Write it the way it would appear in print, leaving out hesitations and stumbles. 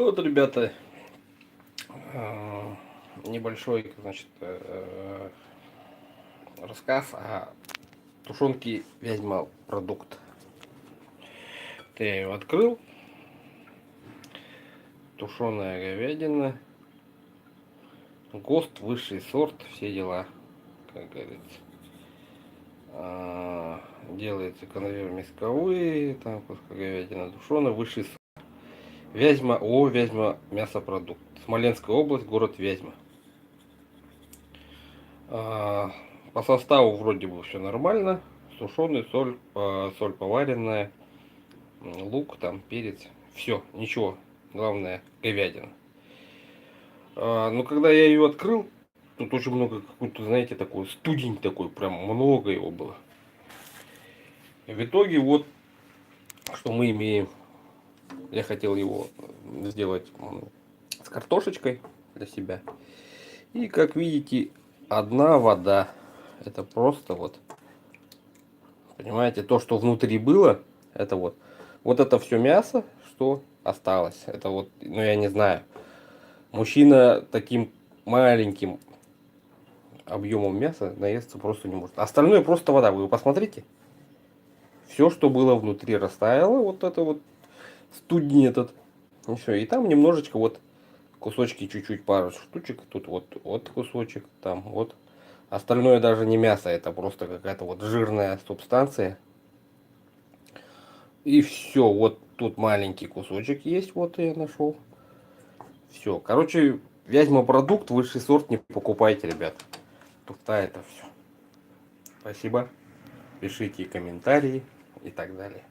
Вот, ребята, небольшой, значит, рассказ о тушенке Вязьма продукт. Я ее открыл. Тушеная говядина. ГОСТ, высший сорт, все дела, как говорится. Делается конвейер мясковые, там говядина тушеная, высший сорт. Вязьма, Вязьма мясопродукт. Смоленская область, город Вязьма. По составу вроде бы все нормально. Сушеный, соль поваренная, лук, там, перец. Все, ничего. Главное, говядина. Но когда я ее открыл, тут очень много какой-то, знаете, такой студень такой, прям много его было. И в итоге вот, что мы имеем. Я хотел его сделать с картошечкой для себя. И как видите, одна вода. Это просто вот, понимаете, то, что внутри было, это вот это все мясо, что осталось. Это вот, ну я не знаю, мужчина таким маленьким объемом мяса наесться просто не может. Остальное просто вода. Вы посмотрите, все, что было внутри, растаяло. Вот это вот студень этот. И все. И там немножечко вот кусочки, чуть-чуть, пару штучек. Тут вот кусочек, там вот. Остальное даже не мясо, это просто какая-то вот жирная субстанция. И все, вот тут маленький кусочек есть, вот я нашел. Все, короче, Вязьма продукт, высший сорт, не покупайте, ребят. Туфта это все. Спасибо. Пишите комментарии и так далее.